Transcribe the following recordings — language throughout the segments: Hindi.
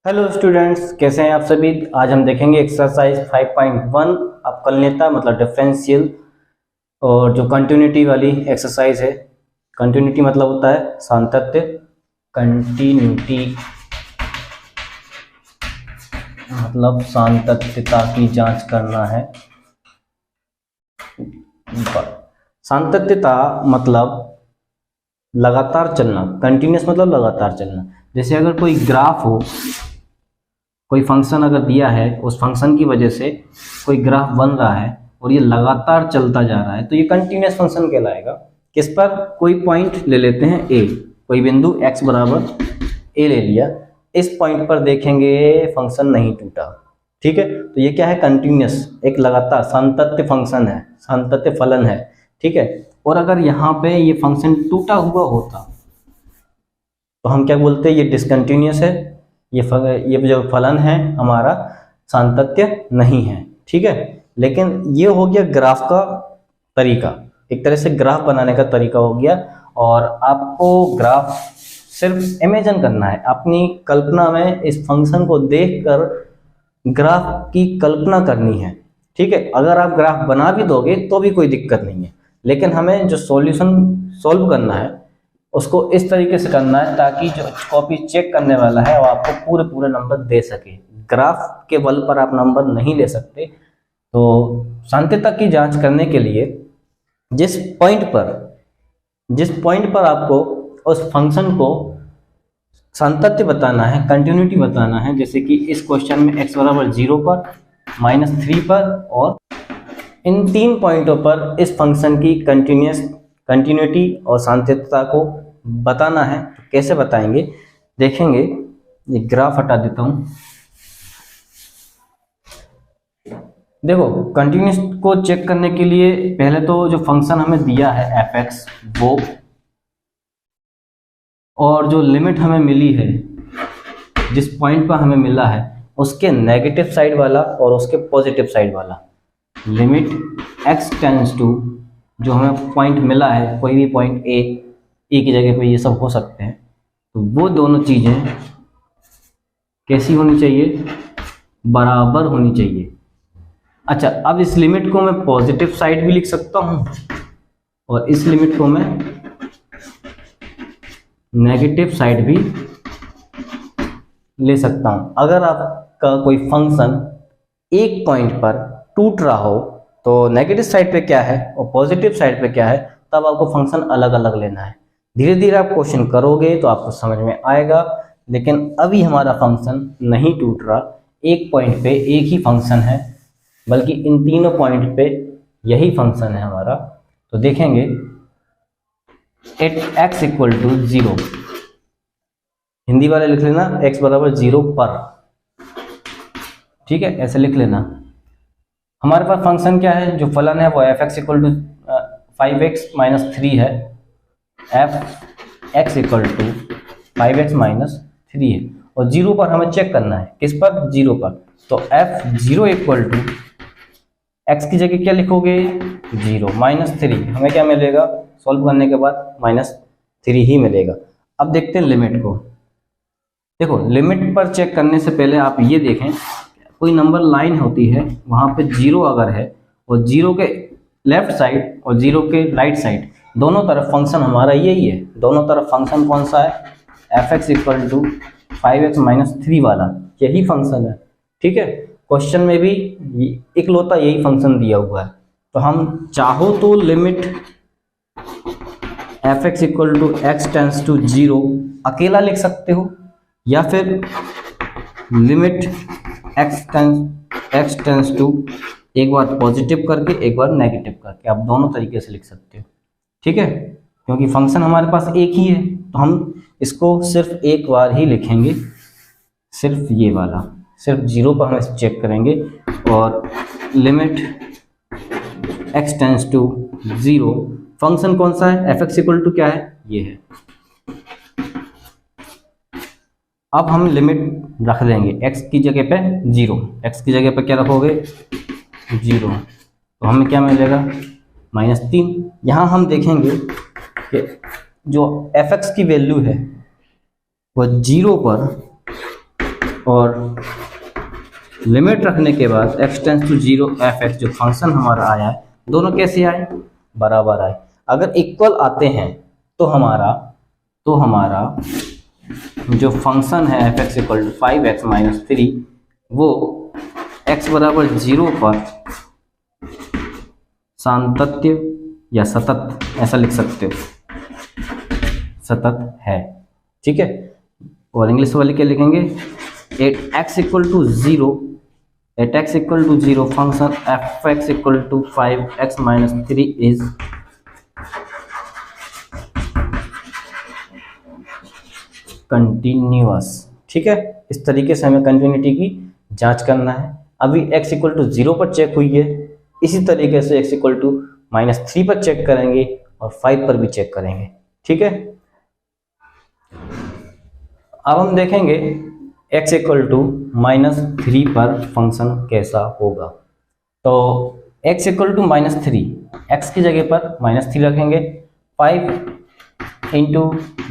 हेलो स्टूडेंट्स, कैसे हैं आप सभी। आज हम देखेंगे एक्सरसाइज 5.1 अवकलनीयता मतलब डिफरेंशियल और जो कंटिन्यूटी वाली एक्सरसाइज है। कंटिन्यूटी मतलब होता है सातत्य। कंटिन्यूटी मतलब सातत्यता की जांच करना है। सातत्यता मतलब लगातार चलना। कंटिन्यूस मतलब लगातार चलना। जैसे अगर कोई ग्राफ हो, कोई फंक्शन अगर दिया है, उस फंक्शन की वजह से कोई ग्राफ बन रहा है और ये लगातार चलता जा रहा है तो ये कंटिन्यूस फंक्शन कहलाएगा। किस पर? कोई पॉइंट ले लेते हैं ए, कोई बिंदु x बराबर ए ले लिया। इस पॉइंट पर देखेंगे फंक्शन नहीं टूटा, ठीक है। तो ये क्या है? कंटिन्यूस, एक लगातार सातत्य फंक्शन है, सातत्य फलन है, ठीक है। और अगर यहाँ पे ये फंक्शन टूटा हुआ होता तो हम क्या बोलते हैं? ये डिसकंटिन्यूस है, ये जो फलन है हमारा सातत्य नहीं है, ठीक है। लेकिन ये हो गया ग्राफ का तरीका, एक तरह से ग्राफ बनाने का तरीका हो गया। और आपको ग्राफ सिर्फ इमेजिन करना है, अपनी कल्पना में इस फंक्शन को देखकर ग्राफ की कल्पना करनी है, ठीक है। अगर आप ग्राफ बना भी दोगे तो भी कोई दिक्कत नहीं है, लेकिन हमें जो सॉल्यूशन सॉल्व करना है उसको इस तरीके से करना है ताकि जो कॉपी चेक करने वाला है वो आपको पूरे पूरे नंबर दे सके। ग्राफ के बल पर आप नंबर नहीं ले सकते। तो सातत्यता की जांच करने के लिए जिस पॉइंट पर आपको उस फंक्शन को सातत्य बताना है, कंटिन्यूटी बताना है, जैसे कि इस क्वेश्चन में x बराबर 0 पर, -3 पर और इन 3 पॉइंटों पर इस फंक्शन की कंटिन्यूटी और सातत्यता को बताना है। तो कैसे बताएंगे देखेंगे। ये ग्राफ हटा देता हूं। देखो, कंटिन्यूस को चेक करने के लिए पहले तो जो फंक्शन हमें दिया है f(x) वो, और जो लिमिट हमें मिली है, जिस पॉइंट पर हमें मिला है उसके नेगेटिव साइड वाला और उसके पॉजिटिव साइड वाला, लिमिट x टेंड्स टू, जो हमें पॉइंट मिला है, कोई भी पॉइंट ए की जगह पे ये सब हो सकते हैं, तो वो दोनों चीजें कैसी होनी चाहिए? बराबर होनी चाहिए। अच्छा, अब इस लिमिट को मैं पॉजिटिव साइड भी लिख सकता हूं और इस लिमिट को मैं नेगेटिव साइड भी ले सकता हूं। अगर आपका कोई फंक्शन एक पॉइंट पर टूट रहा हो तो नेगेटिव साइड पे क्या है और पॉजिटिव साइड पे क्या है, तब आपको फंक्शन अलग अलग लेना है। धीरे धीरे आप क्वेश्चन करोगे तो आपको समझ में आएगा। लेकिन अभी हमारा फंक्शन नहीं टूट रहा, एक पॉइंट पे एक ही फंक्शन है, बल्कि इन तीनों पॉइंट पे यही फंक्शन है हमारा। तो देखेंगे at x equal to 0, Hindi वाले लिख लेना x बराबर 0 पर, ठीक है, ऐसे लिख लेना। हमारे पास फंक्शन क्या है? जो फलन है वो f(x) equal to 5x minus 3 है, f(x) equal to 5x minus 3 है। और 0 पर हमें चेक करना है, किस पर? 0 पर। तो f(0) इक्वल टू x की जगह क्या लिखोगे? 0 माइनस 3, हमें क्या मिलेगा सॉल्व करने के बाद? -3 ही मिलेगा। अब देखते हैं लिमिट को। देखो, लिमिट पर चेक करने से पहले आप ये देखें, कोई नंबर लाइन होती है, वहां पे 0 अगर है और 0 के लेफ्ट साइड और 0 के राइट साइड दोनों तरफ फंक्शन हमारा यही है। दोनों तरफ फंक्शन कौन सा है? f(x) equal to 5x minus 3 वाला, यही फंक्शन है, ठीक है। क्वेश्चन में भी इकलौता यही फंक्शन दिया हुआ है। तो हम चाहो तो limit f(x) equal to x tends to 0 अकेला लिख सकते हो, या फिर लिमिट x टेंड्स टू एक बार पॉजिटिव करके एक बार नेगेटिव करके, आप दोनों तरीके से लिख सकते हो, ठीक है। क्योंकि फंक्शन हमारे पास एक ही है तो हम इसको सिर्फ एक बार ही लिखेंगे, सिर्फ ये वाला, सिर्फ 0 पर हम चेक करेंगे। और limit x tends to 0, function कौन सा है? f(x) इक्वल टू क्या है? ये है। अब हम लिमिट रख देंगे x की जगह पे 0, x की जगह पे क्या रखोगे? 0, तो हमें क्या मिलेगा? -3। यहाँ हम देखेंगे कि जो f(x) की वैल्यू है वो 0 पर और लिमिट रखने के बाद x टेंस टू 0 f(x) जो फंक्शन हमारा आया है, दोनों कैसे आए, बराबर आए। अगर इक्वल आते हैं तो हमारा जो फंक्शन है f(x) equal to 5x minus 3 वो x बराबर 0 पर सातत्य या सतत, ऐसा लिख सकते हो, सतत है, ठीक है। और इंग्लिश वाले क्या लिखेंगे, at x equal to 0 function f(x) equal to 5x minus 3 is continuous, ठीक है। इस तरीके से हमें कंटिन्यूटी की जांच करना है। अभी x इक्वल टू 0 पर चेक हुई है, इसी तरीके से x इक्वल टू -3 पर चेक करेंगे और 5 पर भी चेक करेंगे, ठीक है। अब हम देखेंगे x इक्वल टू -3 पर फंक्शन कैसा होगा। तो x इक्वल टू -3, x की जगह पर -3 रखेंगे, 5 इंटू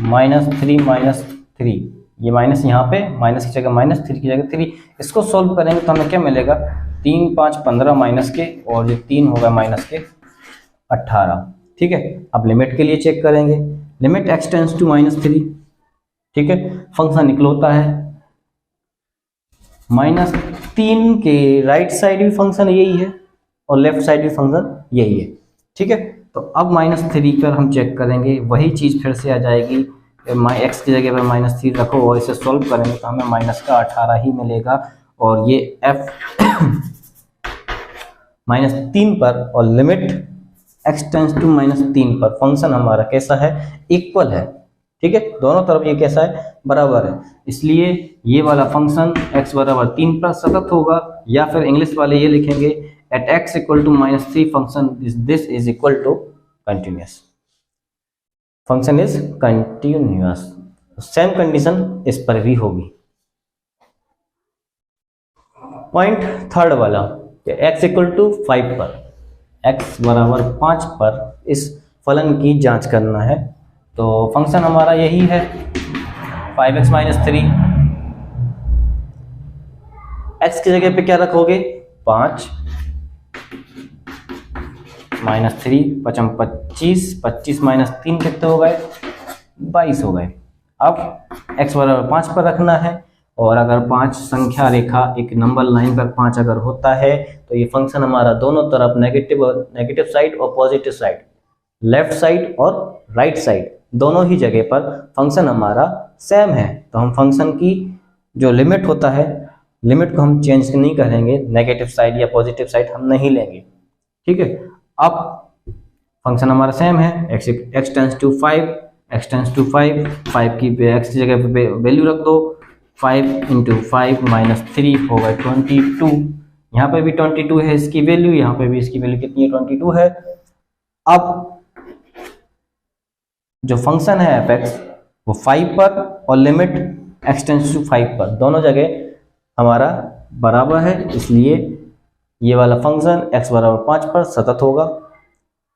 -3, ये माइनस यहाँ पे, माइनस की जगह -3 की जगह 3, इसको सोल्व करेंगे तो हमें क्या मिलेगा, 3 5 15 माइनस के, और ये 3 होगा माइनस के 18, ठीक है। अब लिमिट के लिए चेक करेंगे, लिमिट x टेंस टू -3, ठीक है। फंक्शन निकलता है -3 के राइट साइड भी फंक्शन यही है और लेफ्ट साइड भी फंक्शन यही है, ठीक है। तो अब -3 पर हम चेक करेंगे, वही चीज़ फिर से आ जाएगी, x की जगह पर -3 रखो और इसे सॉल्व करेंगे तो हमें माइनस का 18 ही मिलेगा। और ये f -3 पर और लिमिट x टेंस टू -3 पर फंक्शन हमारा कैसा है, इक्वल है, ठीक है। दोनों तरफ ये कैसा है, बराबर है, इसलिए ये वाला फंक्शन x बराबर 3 पर सतत होगा। या फिर इंग्लिश वाले ये लिखेंगे at x equal to -3 function this is equal to continuous, function is continuous. Same condition इस पर भी होगी। पॉइंट थर्ड वाला, x इक्वल टू 5 पर, x बराबर 5 पर इस फलन की जांच करना है। तो फंक्शन हमारा यही है 5x माइनस 3, x की जगह पे क्या रखोगे, 5 -3, 25, 25 माइनस 3 कितने हो गए, 22 हो गए। अब x बराबर 5 पर रखना है, और अगर 5 संख्या रेखा एक नंबर लाइन पर 5 अगर होता है तो ये फंक्शन हमारा दोनों तरफ नेगेटिव साइड और पॉजिटिव साइड, लेफ्ट साइड और राइट साइड, दोनों ही जगह पर फंक्शन हमारा सेम है। तो हम फंक्शन की जो लिमिट होता है, लिमिट को हम चेंज नहीं करेंगे, नेगेटिव साइड या पॉजिटिव साइड हम नहीं लेंगे, ठीक है। अब फंक्शन हमारा सेम है, x टेंस टू 5, 5 की x की जगह पे वैल्यू रख दो, 5 इंटू 5 माइनस 3 होगा 22, यहाँ पे भी 22 है इसकी वैल्यू, यहाँ पे भी इसकी वैल्यू कितनी है, 22 है। अब जो फंक्शन है f(x) वो 5 पर और लिमिट x टेंस टू 5 पर, दोनों जगह हमारा बराबर है, इसलिए ये वाला फंक्शन x बराबर 5 पर सतत होगा।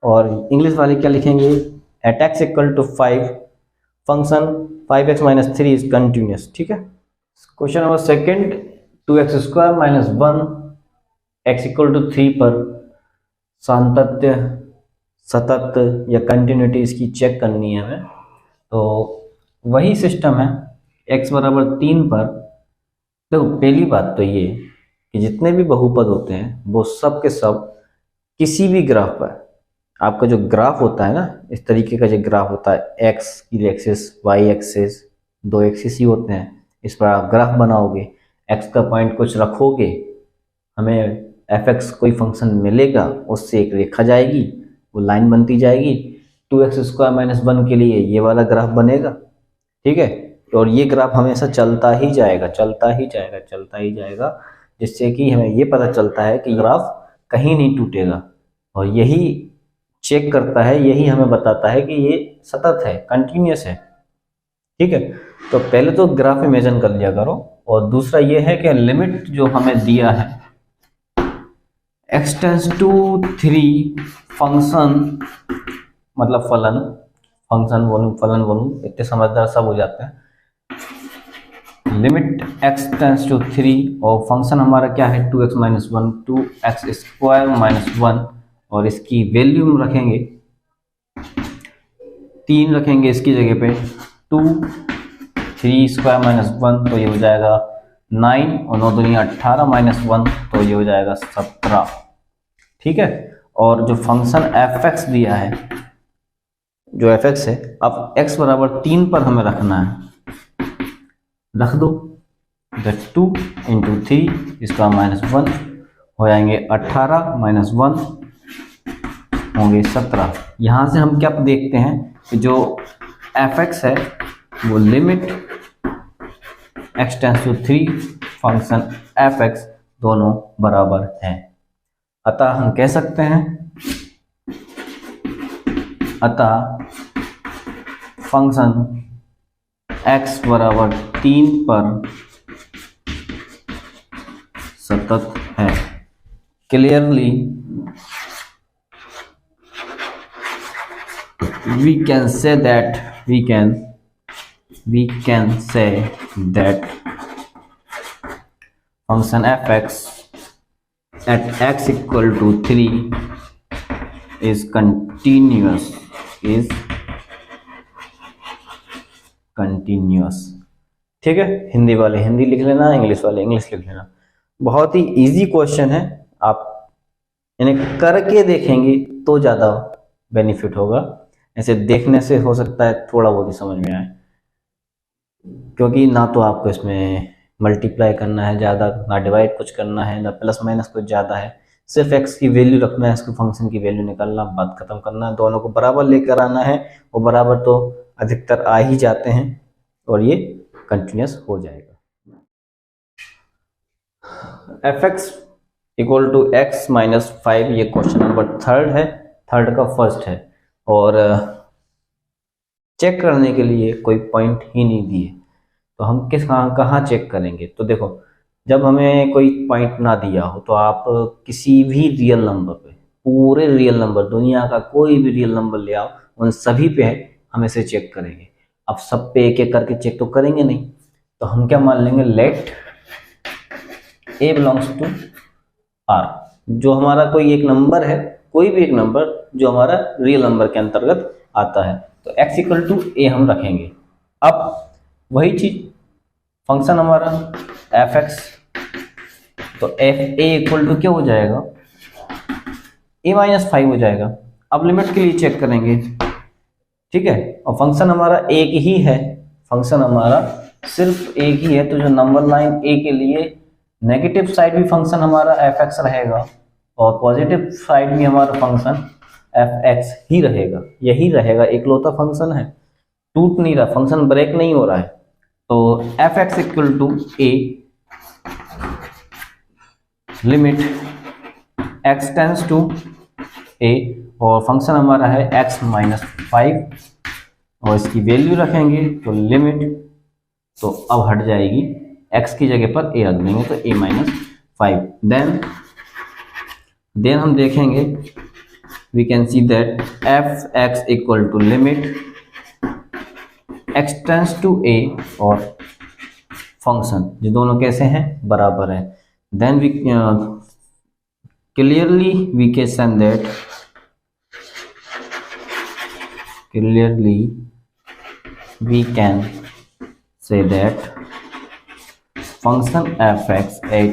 और इंग्लिश वाले क्या लिखेंगे, at x equal to 5 function 5x minus 3 is continuous, ठीक है। Question number second, 2x² minus 1 x equal to 3 पर सातत्य, सतत या कंटिन्यूटी इसकी चेक करनी है हमें। तो वही सिस्टम है, x बराबर 3 पर। देखो पहली बात तो ये कि जितने भी बहुपद होते हैं वो सब के सब किसी भी ग्राफ पर, आपका जो ग्राफ होता है ना, इस तरीके का जो ग्राफ होता है, x की एक्सिस, y एक्सिस, 2 एक्सिस ही होते हैं, इस पर आप ग्राफ बनाओगे, x का पॉइंट कुछ रखोगे, हमें f(x) कोई फंक्शन मिलेगा, उससे एक रेखा जाएगी, वो लाइन बनती जाएगी, 2x² माइनस 1 के लिए ये वाला ग्राफ बनेगा, ठीक है। और ये ग्राफ हमेशा चलता ही जाएगा, जिससे कि हमें ये पता चलता है कि ग्राफ कहीं नहीं टूटेगा, और यही चेक करता है, यही हमें बताता है कि ये सतत है, कंटिन्यूअस है, ठीक है। तो पहले तो ग्राफ इमेजिन कर लिया करो, और दूसरा ये है कि लिमिट जो हमें दिया है x टेंस टू 3 फंक्शन, मतलब फलन, फंक्शन बोलूं, फलन बोलूं, इतने समझदार सब हो जाते हैं। लिमिट x टेंस टू 3 और फंक्शन हमारा क्या है 2x minus 1 2x square minus 1 और इसकी वैल्यू हम रखेंगे 3 रखेंगे इसकी जगह पे 2 3 स्क्वायर माइनस 1 तो ये हो जाएगा 9 और 9 दूनी 18 माइनस 1 तो ये हो जाएगा 17। ठीक है, और जो फंक्शन fx दिया है, जो fx है, अब x बराबर 3 पर हमें रखना है, रख दो, 2 इंटू 3 इसका माइनस 1 हो जाएंगे 18 माइनस 1 होंगे 17। यहाँ से हम क्या देखते हैं कि जो fx है वो limit x tends to 3 function fx दोनों बराबर हैं। अतः हम कह सकते हैं, अतः फंक्शन x बराबर 3 पर सतत है। Clearly we can say that function fx at x equal to 3 is continuous ठीक है, हिंदी वाले हिंदी लिख लेना, इंग्लिश वाले इंग्लिश लिख लेना। बहुत ही इजी क्वेश्चन है, आप इन्हें करके देखेंगे तो ज़्यादा बेनिफिट होगा। ऐसे देखने से हो सकता है थोड़ा बहुत ही समझ में आए, क्योंकि ना तो आपको इसमें मल्टीप्लाई करना है ज़्यादा, ना डिवाइड कुछ करना है, ना प्लस माइनस कुछ ज़्यादा है, सिर्फ x की वैल्यू रखना है, इसको फंक्शन की वैल्यू निकालना, बात खत्म करना है। दोनों को बराबर लेकर आना है, वो बराबर तो अधिकतर आ ही जाते हैं और ये कंटिन्यूस हो जाएगा। fx equal to x minus 5, ये क्वेश्चन नंबर 3 है, 3 का फर्स्ट है, और चेक करने के लिए कोई पॉइंट ही नहीं दिए, तो हम कहाँ चेक करेंगे। तो देखो, जब हमें कोई पॉइंट ना दिया हो तो आप किसी भी रियल नंबर पे, पूरे रियल नंबर, दुनिया का कोई भी रियल नंबर ले आओ, उन सभी पे हम इसे चेक करेंगे। अब सब पे एक एक करके चेक तो करेंगे नहीं, तो हम क्या मान लेंगे, let a belongs to r, जो हमारा कोई एक नंबर है, कोई भी एक नंबर जो हमारा रियल नंबर के अंतर्गत आता है, तो x इक्वल टू a हम रखेंगे। अब वही चीज फंक्शन हमारा fx, तो a इक्वल टू क्या हो जाएगा, a माइनस 5 हो जाएगा। अब लिमिट के लिए चेक करेंगे, ठीक है, और फंक्शन हमारा एक ही है, फंक्शन हमारा सिर्फ एक ही है, तो जो नंबर लाइन a के लिए नेगेटिव साइड भी फंक्शन हमारा fx रहेगा और पॉजिटिव साइड भी हमारा फंक्शन fx ही रहेगा। यही रहेगा, एकलौता फंक्शन है, टूट नहीं रहा, फंक्शन ब्रेक नहीं हो रहा है। तो fx equal to a limit x tends to a, और फंक्शन हमारा है x माइनस 5 और इसकी वैल्यू रखेंगे तो लिमिट, तो अब हट जाएगी, x की जगह पर a रख देंगे तो a माइनस 5। देन हम देखेंगे, we can see that fx equal to limit x tends to a और फंक्शन, ये दोनों कैसे हैं, बराबर है। Then we clearly we can say that function fx at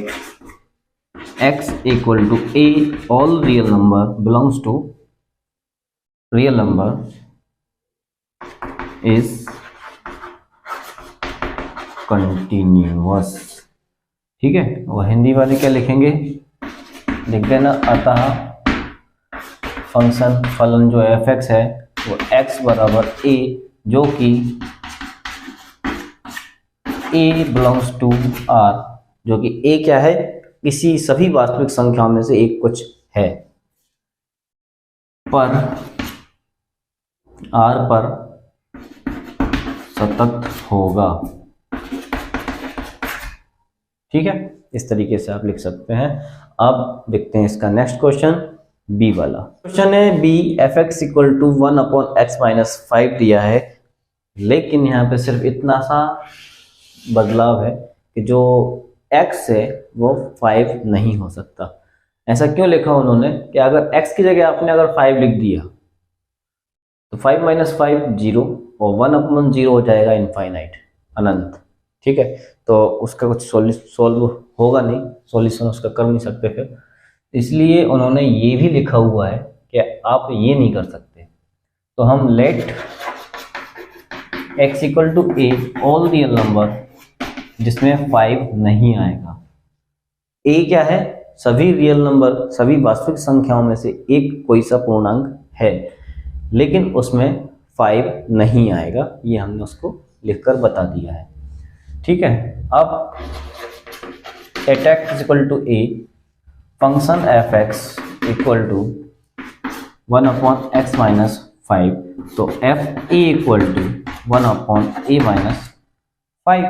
x equal to a, all real number belongs to real number is continuous। ठीक है, और हिंदी वाले क्या लिखेंगे, लिख देना, अतः फंक्शन फलन जो fx है वो x बराबर a, जो कि a बिलोंग्स टू r, जो कि a क्या है, किसी सभी वास्तविक संख्याओं में से एक कुछ है, पर r पर सतत होगा। ठीक है, इस तरीके से आप लिख सकते हैं। अब देखते हैं इसका नेक्स्ट क्वेश्चन, बी वाला क्वेश्चन है। B fx equal to 1 upon x minus 5 दिया है, लेकिन यहाँ पे सिर्फ इतना सा बदलाव है कि जो x है वो 5 नहीं हो सकता। ऐसा क्यों लिखा उन्होंने कि अगर x की जगह आपने अगर 5 लिख दिया तो 5 माइनस 5 जीरो, और 1/0 हो जाएगा इनफाइनाइट, अनंत। ठीक है, तो उसका कुछ सॉल्व होगा नहीं, सॉल्यूशन उसका कर नहीं सकते फिर, इसलिए उन्होंने ये भी लिखा हुआ है कि आप ये नहीं कर सकते। तो हम let x equal to a all real number जिसमें 5 नहीं आएगा। a क्या है? सभी रियल नंबर, सभी वास्तविक संख्याओं में से एक कोई सा पूर्णांक है, लेकिन उसमें 5 नहीं आएगा, ये हमने उसको लिखकर बता दिया है। ठीक है, अब at x equal to a function f x equal to 1/x minus 5, तो f A equal to 1/a minus 5।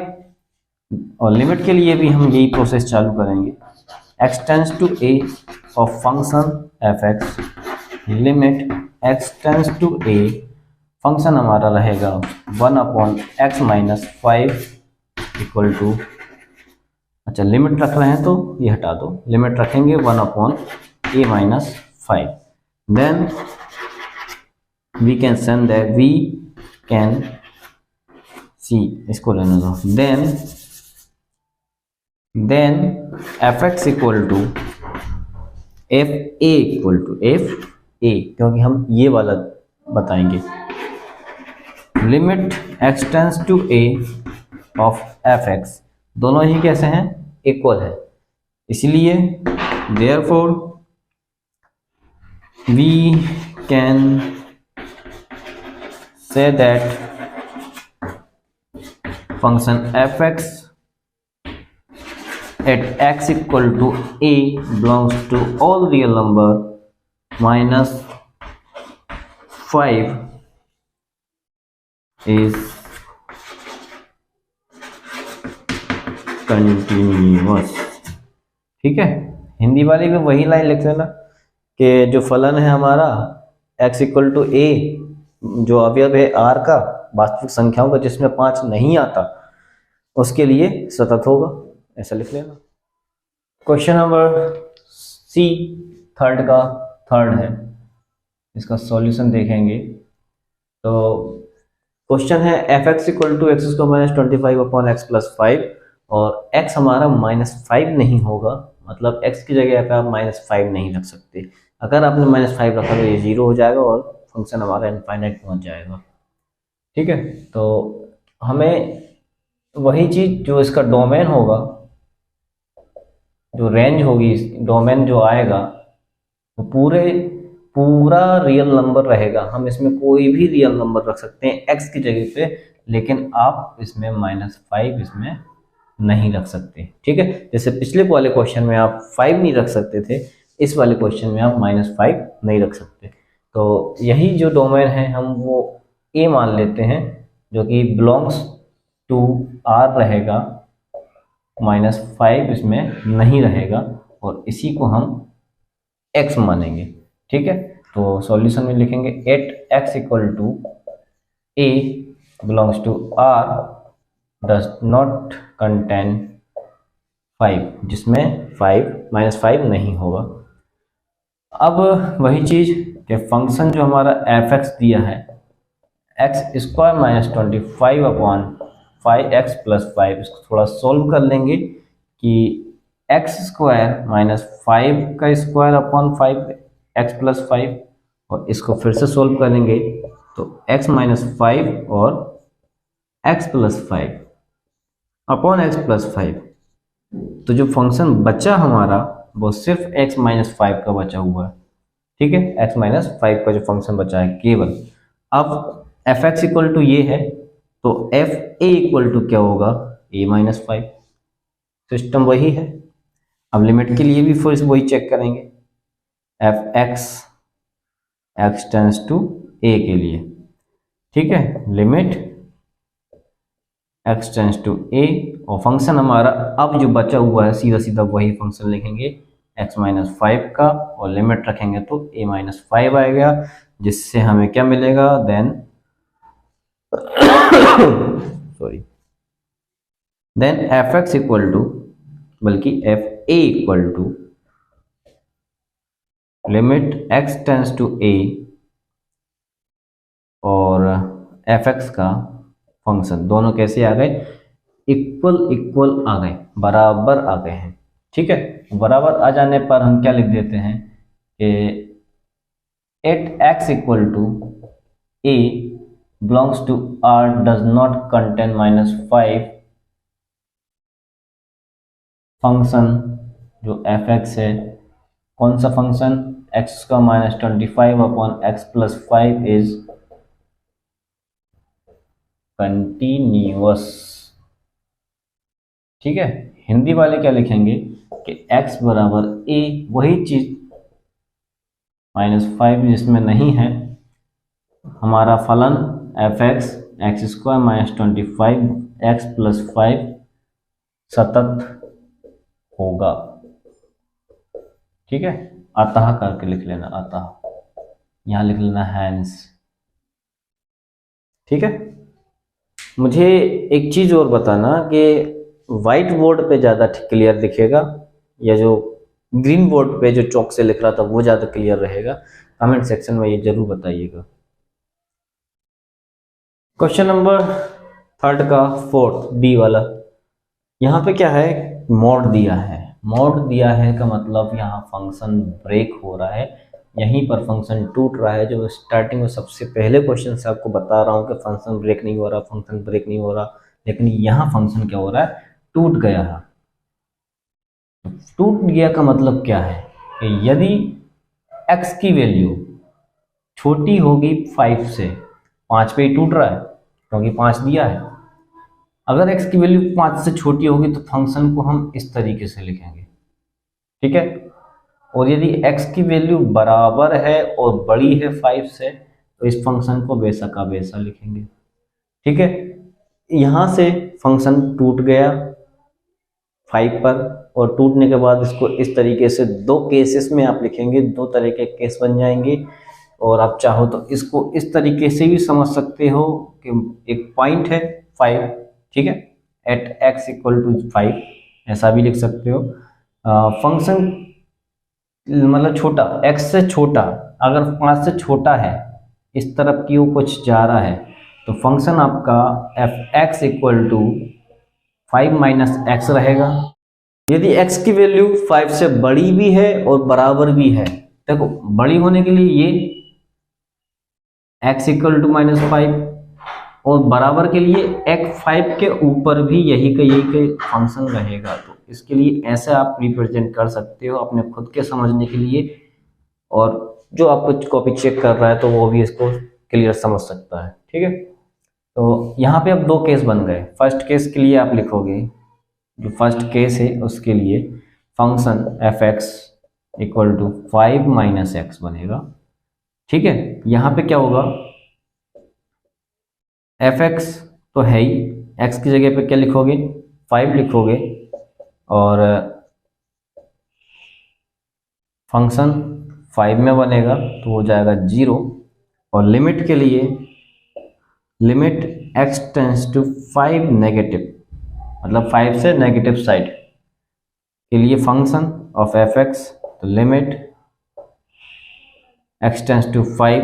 और लिमिट के लिए भी हम यही प्रोसेस चालू करेंगे। x tends to a of function f x, limit x tends to a, function हमारा रहेगा 1/x माइनस 5 इक्वल टू, अच्छा लिमिट रख रहे हैं तो ये हटा दो, लिमिट रखेंगे 1/a minus 5। Then we can send that, we can see, इसको लेने दो। Then F x equal to f A equal to f a, क्योंकि हम ये वाला बताएंगे। Limit x tends to a of f x, दोनों ही कैसे हैं? इक्वल है, इसलिए therefore we can say that function f x at x equal to a belongs to all real number minus 5 is continuous। ठीक है, हिंदी वाले भी वही लाइन लिख लेना कि जो फलन है हमारा x इक्वल टू a, जो अवयव है r का वास्तविक संख्याओं का जिसमें 5 नहीं आता, उसके लिए सतत होगा, ऐसा लिख लेना। क्वेश्चन नंबर सी थर्ड है, इसका सॉल्यूशन देखेंगे। तो क्वेश्चन है f x equal to x square minus 25/x plus 5, और x हमारा -5 नहीं होगा, मतलब x की जगह पे आप -5 नहीं रख सकते। अगर आपने -5 रखा तो ये 0 हो जाएगा और फंक्शन हमारा इनफाइनाइट पहुंच जाएगा। ठीक है, तो हमें वही चीज जो इसका डोमेन होगा, जो रेंज होगी, डोमेन जो आएगा वो पूरा रियल नंबर रहेगा। हम इसमें कोई भी रियल नंबर रख सकते हैं x की जगह पे, लेकिन आप इसमें -5 इसमें नहीं रख सकते। ठीक है, जैसे पिछले वाले क्वेश्चन में आप 5 नहीं रख सकते थे, इस वाले क्वेश्चन में आप -5 नहीं रख सकते। तो यही जो डोमेन है हम वो a मान लेते हैं, जो कि बिलोंग्स टू r रहेगा, -5 इसमें नहीं रहेगा, और इसी को हम x मानेंगे। ठीक है, तो सॉल्यूशन में लिखेंगे at x equal to a belongs to r does not contain 5, जिसमें -5 नहीं होगा। अब वही चीज कि फंक्शन जो हमारा एफ एक्स दिया है, x square minus 25/5x plus 5, इसको थोड़ा सोल्व कर लेंगे कि एक्स स्क्वायर माइनस 5 का स्क्वायर अपॉन 5x प्लस 5, और इसको फिर से सोल्व करेंगे तो x माइनस 5 और x plus 5 upon x plus 5। तो जो फंक्शन बचा हमारा वो सिर्फ x माइनस 5 का बचा हुआ है। ठीक है, x माइनस 5 का जो फंक्शन बचा है केवल। अब एफ एक्स इक्वल टू ये है, तो एफ ए इक्वल टू क्या होगा? a minus 5। सिस्टम वही है। अब लिमिट के लिए भी फिर वही चेक करेंगे, f x tends to a के लिए। ठीक है, limit x tends to a, और फंक्शन हमारा अब जो बचा हुआ है सीधा सीधा वही फंक्शन लिखेंगे x माइनस 5 का, और लिमिट रखेंगे तो a माइनस 5 आएगा, जिससे हमें क्या मिलेगा? Then sorry then F x equal to, बल्कि F A equal to limit x tends to A और एफ एक्स का फंक्शन, दोनों कैसे आ गए, इक्वल इक्वल आ गए, बराबर आ गए हैं। ठीक है, बराबर आ जाने पर हम क्या लिख देते हैं कि at x equal to a belongs to r does not contain -5 function जो एफ एक्स है, कौन सा फंक्शन, एक्स का -25 upon x plus 5 is continuous. ठीक है, हिंदी वाले क्या लिखेंगे कि x बराबर a, वही चीज -5 जिसमें नहीं है, हमारा फलन F x x square -25 x plus 5 सतत होगा। ठीक है, अतः करके लिख लेना, अतः यहां लिख लेना हैंस। ठीक है, मुझे एक चीज और बताना कि व्हाइट बोर्ड पे ज़्यादा क्लियर दिखेगा या जो ग्रीन बोर्ड पे जो चौक से लिख रहा था वो ज़्यादा क्लियर रहेगा, कमेंट सेक्शन में ये जरूर बताइएगा। क्वेश्चन नंबर 3 का 4 बी वाला, यहाँ पे क्या है, मोड दिया है। मोड दिया है का मतलब यहाँ फंक्शन ब्रेक हो रहा है, यहीं पर फंक्शन टूट रहा है। जो स्टार्टिंग में सबसे पहले क्वेश्चन से आपको बता रहा हूँ कि फंक्शन ब्रेक नहीं हो रहा, फंक्शन ब्रेक नहीं हो रहा, लेकिन यहाँ फंक्शन क्या हो रहा है, टूट गया है। टूट गया का मतलब क्या है कि यदि x की वैल्यू छोटी होगी 5 से, 5 पे ही टूट रहा है क्योंकि 5 दिया है। अगर x की वैल्यू 5 से छोटी होगी तो फंक्शन को हम इस तरीके से लिखेंगे। ठीक है, और यदि x की वैल्यू बराबर है और बड़ी है 5 से तो इस फंक्शन को वैसा का वैसा लिखेंगे। ठीक है, यहां से फंक्शन टूट गया 5 पर, और टूटने के बाद इसको इस तरीके से दो केसेस में आप लिखेंगे, दो तरह के केस बन जाएंगे। और आप चाहो तो इसको इस तरीके से भी समझ सकते हो कि एक पॉइंट है 5, ठीक है, एट x इक्वल टू 5, ऐसा भी लिख सकते हो। फंक्शन मतलब छोटा, x से छोटा, अगर 5 से छोटा है, इस तरफ की वो कुछ जा रहा है, तो फंक्शन आपका f x equal to 5 minus x रहेगा। यदि x की वैल्यू 5 से बड़ी भी है और बराबर भी है, देखो बड़ी होने के लिए ये x इक्वल टू -5 और बराबर के लिए x 5 के ऊपर भी यही का फंक्शन रहेगा। तो इसके लिए ऐसे आप रिप्रेजेंट कर सकते हो अपने खुद के समझने के लिए, और जो आपको कॉपी चेक कर रहा है तो वो भी इसको क्लियर समझ सकता है। ठीक है, तो यहाँ पे अब दो केस बन गए। फर्स्ट केस के लिए आप लिखोगे, जो फर्स्ट केस है उसके लिए function f x equal to 5 minus x बनेगा। ठीक है, यहाँ पे क्या होगा, एफ एक्स तो है ही, एक्स की जगह पे क्या लिखोगे, 5 लिखोगे, और फंक्शन 5 में बनेगा तो हो जाएगा 0, और लिमिट के लिए limit x tends to 5 negative, मतलब 5 से नेगेटिव साइड के लिए फंक्शन ऑफ एफ एक्स, तो limit x tends to 5,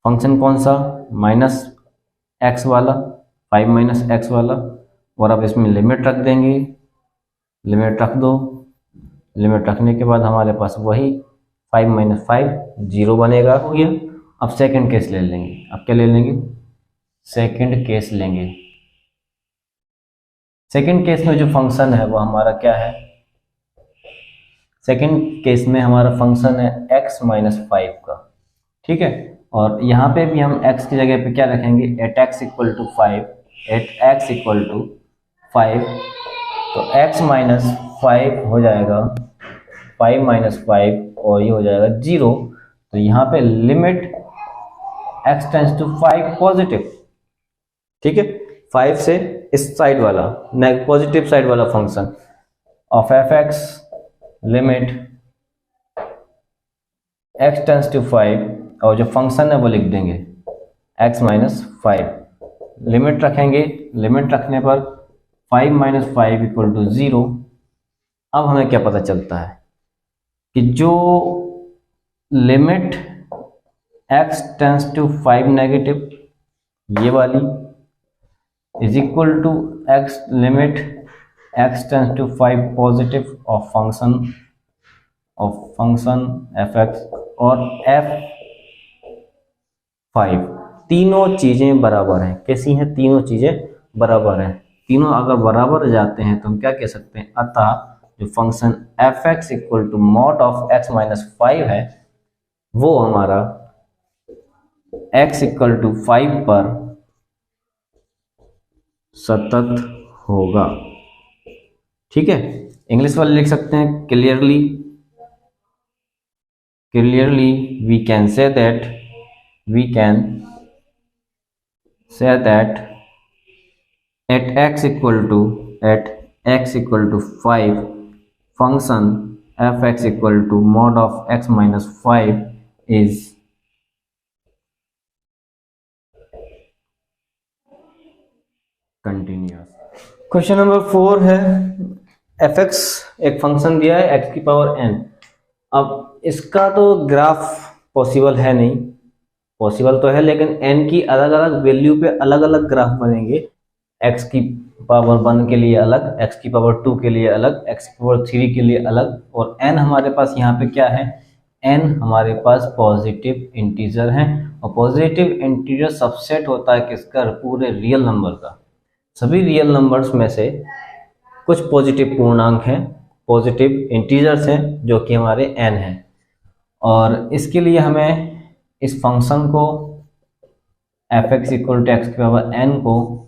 function कौन सा, माइनस एक्स वाला, 5 माइनस एक्स वाला, और अब इसमें लिमिट रख देंगे, लिमिट रख दो, लिमिट रखने के बाद हमारे पास वही 5 माइनस 5 0 बनेगा, हो गया। अब सेकंड केस ले लेंगे, अब क्या ले लेंगे, सेकंड केस लेंगे। सेकंड केस में जो फंक्शन है वो हमारा क्या है, सेकंड केस में हमारा फंक्शन है x माइनस 5 का। ठीक है, और यहाँ पे भी हम x की जगह पे क्या रखेंगे, at x equal to 5, at x equal to 5, तो x माइनस 5 हो जाएगा 5 माइनस 5, और ये हो जाएगा 0। तो यहाँ पे limit x tends to 5 positive, ठीक है, 5 से इस साइड वाला पॉजिटिव साइड वाला function of f x, limit x tends to 5, और जो फंक्शन है वो लिख देंगे x माइनस 5, लिमिट रखेंगे, लिमिट रखने पर 5 माइनस 5 इक्वल टू 0। अब हमें क्या पता चलता है कि जो limit x tends to 5 negative, ये वाली, is equal to x limit x tends to 5 positive of function f(x) और f(5), तीनों चीजें बराबर हैं। कैसी हैं? तीनों चीजें बराबर हैं। तीनों अगर बराबर जाते हैं तो हम क्या कह सकते हैं? अतः जो function f(x) equal to mod of x minus 5 है, वो हमारा x इक्वल टू 5 पर सतत होगा। ठीक है, इंग्लिश वाले लिख सकते हैं clearly we can say that at x equal to 5 function f(x) equal to mod of x minus 5 is continuous। Question number 4 है, f(x) एक फंक्शन दिया है x की पावर n। अब इसका तो ग्राफ पॉसिबल है नहीं, पॉसिबल तो है लेकिन n की अलग अलग वैल्यू पे अलग अलग ग्राफ बनेंगे। x की पावर 1 के लिए अलग, x की पावर 2 के लिए अलग, x की पावर 3 के लिए अलग, और n हमारे पास यहाँ पे क्या है? n हमारे पास पॉजिटिव इंटीजर है, और पॉजिटिव इंटीजर सबसेट होता है किसका? पूरे रियल नंबर का। सभी रियल नंबर्स में से कुछ पॉजिटिव पूर्णांक हैं, पॉजिटिव इंटीजर्स हैं, जो कि हमारे n हैं। और इसके लिए हमें इस फंक्शन को f(x) इक्वल टू x की पावर n को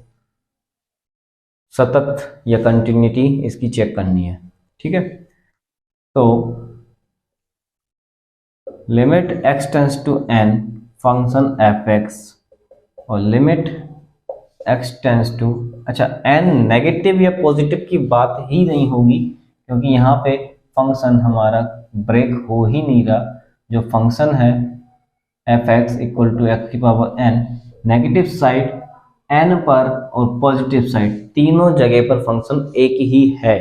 सतत या कंटिन्यूटी इसकी चेक करनी है। ठीक है, तो limit x tends to n function f(x) और लिमिट x टेंस टू, अच्छा n नेगेटिव या पॉजिटिव की बात ही नहीं होगी, क्योंकि यहाँ पे फंक्शन हमारा ब्रेक हो ही नहीं रहा। जो फंक्शन है f(x) इक्वल टू x की power n, negative side n पर और पॉजिटिव साइड तीनों जगह पर फंक्शन एक ही है।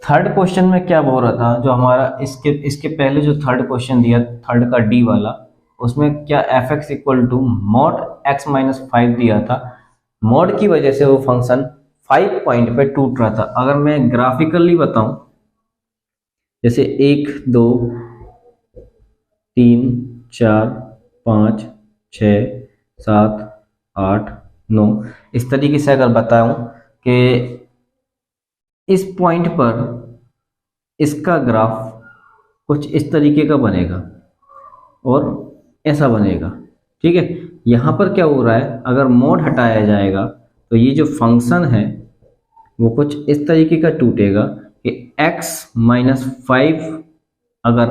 थर्ड क्वेश्चन में क्या बोल रहा था? जो हमारा इसके पहले जो थर्ड क्वेश्चन दिया, थर्ड का डी वाला, उसमें क्या f(x) equal to mod x minus 5 दिया था। मॉड की वजह से वो फंक्शन 5 पॉइंट पे टूट रहा था। अगर मैं ग्राफिकली बताऊं, जैसे 1 2 3 4 5 6 7 8 9, इस तरीके से अगर बताऊं कि इस पॉइंट पर इसका ग्राफ कुछ इस तरीके का बनेगा और ऐसा बनेगा। ठीक है, यहाँ पर क्या हो रहा है? अगर मोड हटाया जाएगा तो ये जो फंक्शन है वो कुछ इस तरीके का टूटेगा कि x माइनस 5 अगर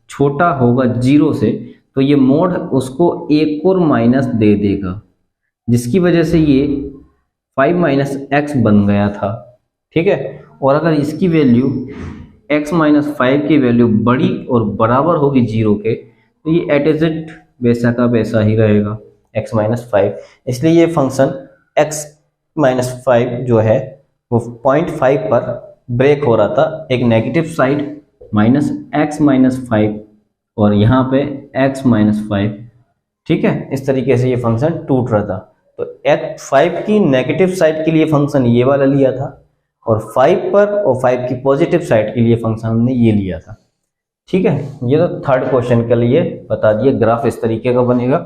छोटा होगा 0 से, तो ये मोड उसको एक और माइनस दे देगा, जिसकी वजह से ये 5 माइनस x बन गया था। ठीक है, और अगर इसकी वैल्यू x माइनस 5 की वैल्यू बड़ी और बराबर होगी 0 के, तो ये एट इज इट वैसा का वैसा ही रहेगा, x माइनस 5। इसलिए ये फंक्शन x माइनस 5 जो है वो 0.5 पर ब्रेक हो रहा था। एक negative side minus x minus 5 और यहाँ पे x माइनस 5। ठीक है, इस तरीके से ये फंक्शन टूट रहा था। तो x5 की नेगेटिव साइड के लिए फंक्शन ये वाला लिया था, और 5 पर और 5 की पॉजिटिव साइड के लिए फंक्शन हमने ये लिया था। ठीक है, ये तो थर्ड क्वेश्चन के लिए बता दिए। ग्राफ इस तरीके का बनेगा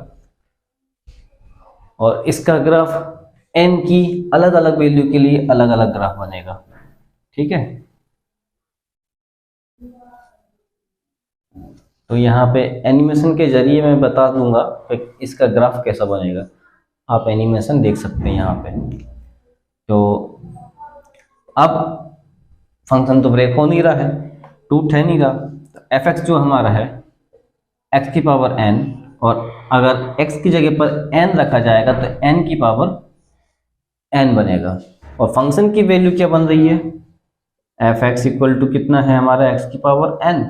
और इसका ग्राफ n की अलग अलग वैल्यू के लिए अलग अलग ग्राफ बनेगा। ठीक है, तो यहाँ पे एनिमेशन के जरिए मैं बता दूंगा कि इसका ग्राफ कैसा बनेगा। आप एनिमेशन देख सकते हैं यहाँ पे। तो अब फंक्शन तो ब्रेक हो नहीं रहा है, टूट है नहीं रहा। तो f(x) जो हमारा है x की पावर n, और अगर x की जगह पर n रखा जाएगा तो n की पावर n बनेगा। और फंक्शन की वैल्यू क्या बन रही है? f(x) इक्वल टू कितना है हमारा? x की पावर n।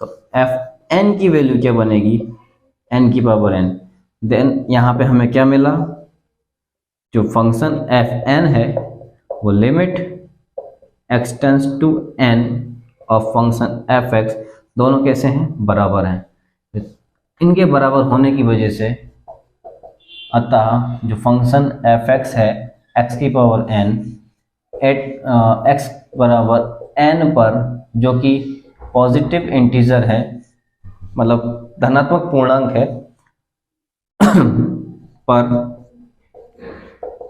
तो fn की वैल्यू क्या बनेगी? n की पावर n। देन यहाँ पे हमें क्या मिला? जो फंक्शन fn है वो limit x tends to n of function f x दोनों कैसे हैं, बराबर हैं। इनके बराबर होने की वजह से अतः जो फंक्शन एफ एक्स है x की पावर n एट x बराबर n पर, जो कि पॉजिटिव इंटीजर है, मतलब धनात्मक पूर्णांक है, पर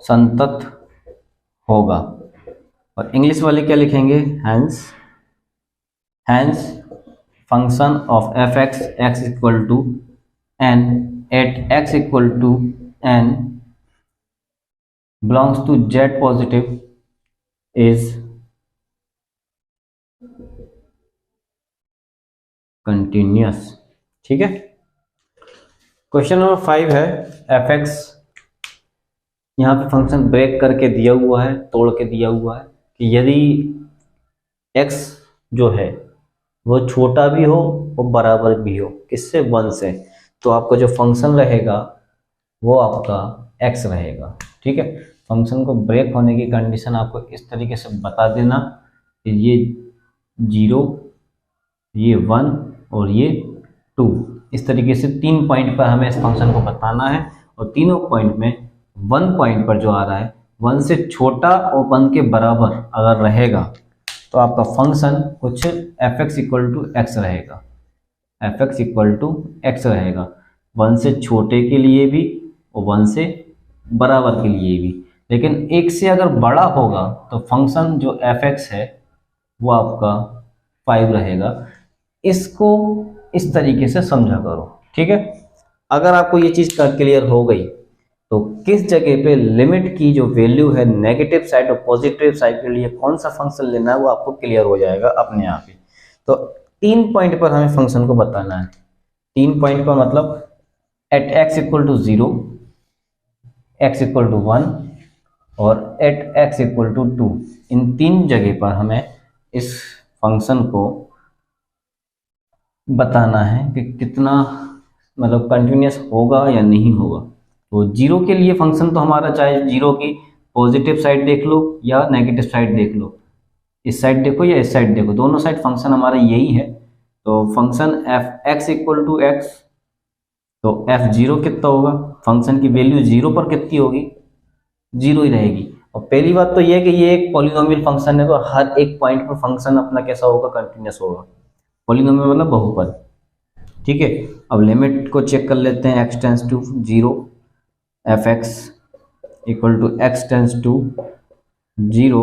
संतत होगा। और इंग्लिश वाले क्या लिखेंगे, hence function of f x x equal to n at x equal to n belongs to Z positive is continuous. ठीक है, क्वेश्चन नंबर 5 है एफ एक्स, यहाँ पे फंक्शन ब्रेक करके दिया हुआ है, तोड़ के दिया हुआ है कि यदि x जो है वो छोटा भी हो और बराबर भी हो, किससे, 1 से, तो आपका जो फंक्शन रहेगा वो आपका x रहेगा। ठीक है, फंक्शन को ब्रेक होने की कंडीशन आपको इस तरीके से बता देना कि ये 0, ये 1 और ये 2, इस तरीके से 3 पॉइंट पर हमें इस फंक्शन को बताना है। और तीनों पॉइंट में 1 पॉइंट पर जो आ रहा है 1 से छोटा और 1 के बराबर अगर रहेगा तो आपका फंक्शन कुछ F x equal to x रहेगा, F x equal to x रहेगा, 1 से छोटे के लिए भी और 1 से बराबर के लिए भी। लेकिन 1 से अगर बड़ा होगा तो फंक्शन जो एफ एक्स है वो आपका 5 रहेगा। इसको इस तरीके से समझा करो। ठीक है, अगर आपको ये चीज़ क्लियर हो गई तो किस जगह पे लिमिट की जो वैल्यू है नेगेटिव साइड और पॉजिटिव साइड के लिए कौन सा फंक्शन लेना है वो आपको क्लियर हो जाएगा अपने आप ही। तो 3 पॉइंट पर हमें फंक्शन को बताना है। 3 पॉइंट पर मतलब at x equal to 0, x equal to 1 और एट x इक्वल टू 2, इन 3 जगह पर हमें इस फंक्शन को बताना है कि कितना मतलब कंटिन्यूअस होगा या नहीं होगा। तो 0 के लिए फंक्शन तो हमारा चाहे 0 की पॉजिटिव साइड देख लो या नेगेटिव साइड देख लो, इस साइड देखो या इस साइड देखो, दोनों साइड फंक्शन हमारा यही है। तो function f x equal to x, तो एफ 0 कितना होगा, फंक्शन की वैल्यू 0 पर कितनी होगी, 0 ही रहेगी। और पहली बात तो ये है कि ये एक पॉलिनोमियल फंक्शन है, तो हर एक पॉइंट पर फंक्शन अपना कैसा होगा, कंटिन्यूअस होगा। पॉलिनोमियल मतलब बहुपद। ठीक है, अब लिमिट को चेक कर लेते हैं। x tends to 0, f x equal to x tends to 0,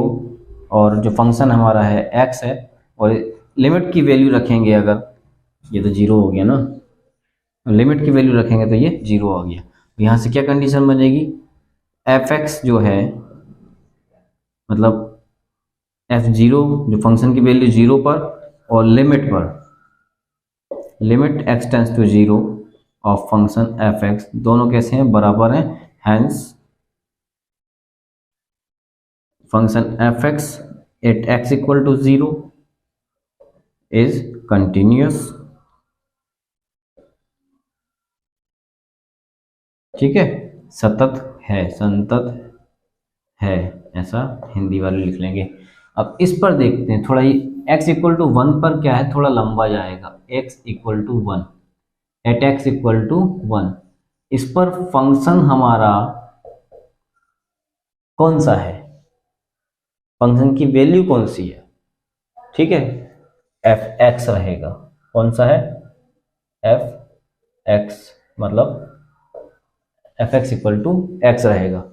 और जो फंक्शन हमारा है x है, और लिमिट की वैल्यू रखेंगे अगर, ये तो 0 हो गया ना, लिमिट की वैल्यू रखेंगे तो ये 0 आ गया। यहाँ से क्या कंडीशन बनेगी, एफ एक्स जो है मतलब f0 जो फंक्शन की वैल्यू 0 पर और लिमिट पर, limit x tends to 0 of function f x, दोनों कैसे हैं, बराबर हैं। Hence function f x at x equal to 0 is continuous. ठीक है, सतत है, संतत है, ऐसा हिंदी वाले लिख लेंगे। अब इस पर देखते हैं थोड़ा, ये x इक्वल टू 1 पर क्या है, थोड़ा लंबा जाएगा, x equal to 1 at x equal to 1, इस पर फंक्शन हमारा कौन सा है, फंक्शन की वैल्यू कौन सी है। ठीक है, एफ एक्स रहेगा। कौन सा है, एफ एक्स, मतलब f x equal to x रहेगा।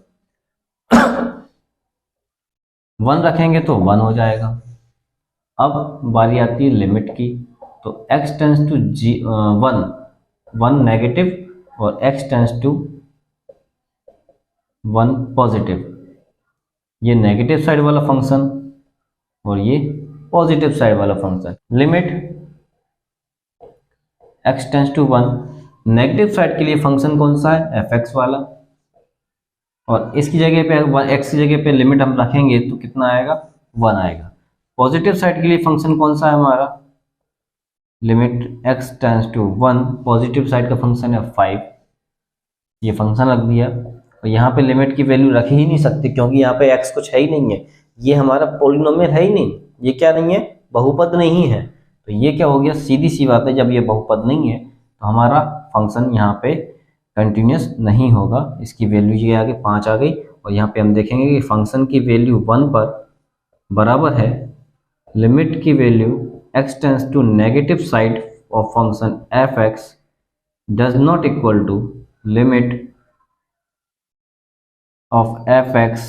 1 रखेंगे तो 1 हो जाएगा। अब बारी आती है लिमिट की, तो x टेंस टू 1 नेगेटिव और x टेंस टू 1 पॉजिटिव, ये नेगेटिव साइड वाला फंक्शन और ये पॉजिटिव साइड वाला function. Limit x tends to 1, negative side के लिए फंक्शन कौन सा है, एफ एक्स वाला, और इसकी जगह पे x की जगह पे लिमिट हम रखेंगे तो कितना आएगा, 1 आएगा। पॉजिटिव साइड के लिए फंक्शन कौन सा है हमारा, limit x tends to 1, positive side का फंक्शन है 5, ये फंक्शन रख दिया। और यहाँ पे लिमिट की वैल्यू रख ही नहीं सकते क्योंकि यहाँ पे x कुछ है ही नहीं है, ये हमारा पॉलिनोमियल है ही नहीं, ये क्या नहीं है, बहुपद नहीं है। तो ये क्या हो गया, सीधी सी बात है, जब ये बहुपद नहीं है तो हमारा फंक्शन यहाँ पे कंटिन्यूस नहीं होगा। इसकी वैल्यू ये आगे 5 आ गई, और यहाँ पे हम देखेंगे कि फंक्शन की वैल्यू 1 पर बराबर है लिमिट की value x tends to negative side of function f(x) does not equal to limit of f(x)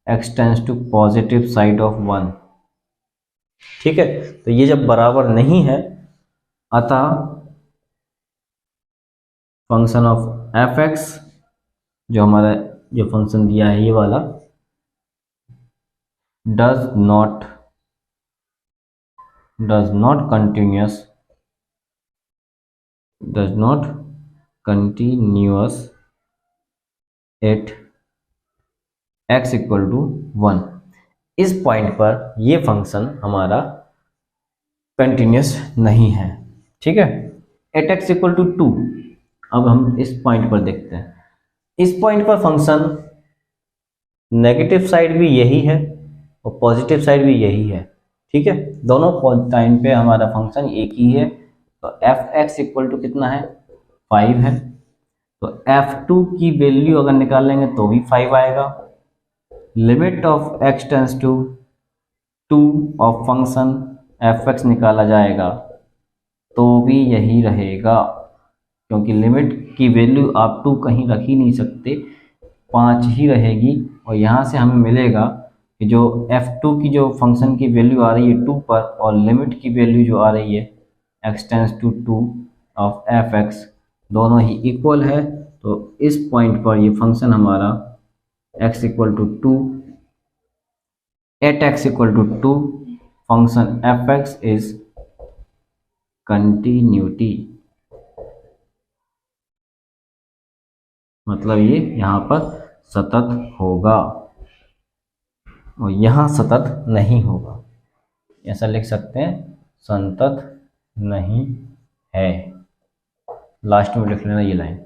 x tends to positive side of 1। ठीक है, तो ये जब बराबर नहीं है, अतः फंक्शन ऑफ f(x) जो हमारा जो फंक्शन दिया है ये वाला does not continuous at x equal to 1। इस पॉइंट पर ये फंक्शन हमारा कंटिन्यूअस नहीं है। ठीक है, एट x इक्वल टू 2। अब हम इस पॉइंट पर देखते हैं, इस पॉइंट पर फंक्शन नेगेटिव साइड भी यही है और पॉजिटिव साइड भी यही है। ठीक है, दोनों टाइम पे हमारा फंक्शन एक ही है। तो f(x) इक्वल टू कितना है, 5 है। तो f2 की वैल्यू अगर निकालेंगे तो भी 5 आएगा। Limit of x tends to 2 of function f(x) निकाला जाएगा तो भी यही रहेगा, क्योंकि लिमिट की वैल्यू आप 2 कहीं रख ही नहीं सकते, 5 ही रहेगी। और यहाँ से हमें मिलेगा कि जो f2 की जो फंक्शन की वैल्यू आ रही है 2 पर, और लिमिट की वैल्यू जो आ रही है x tends to 2 of f(x) दोनों ही इक्वल है। तो इस पॉइंट पर ये फंक्शन हमारा x equal to 2 at x equal to 2 function f(x) is continuity, मतलब ये यहाँ पर सतत होगा और यहाँ सतत नहीं होगा। ऐसा लिख सकते हैं, संतत नहीं है। लास्ट में लिख लेना ये लाइन।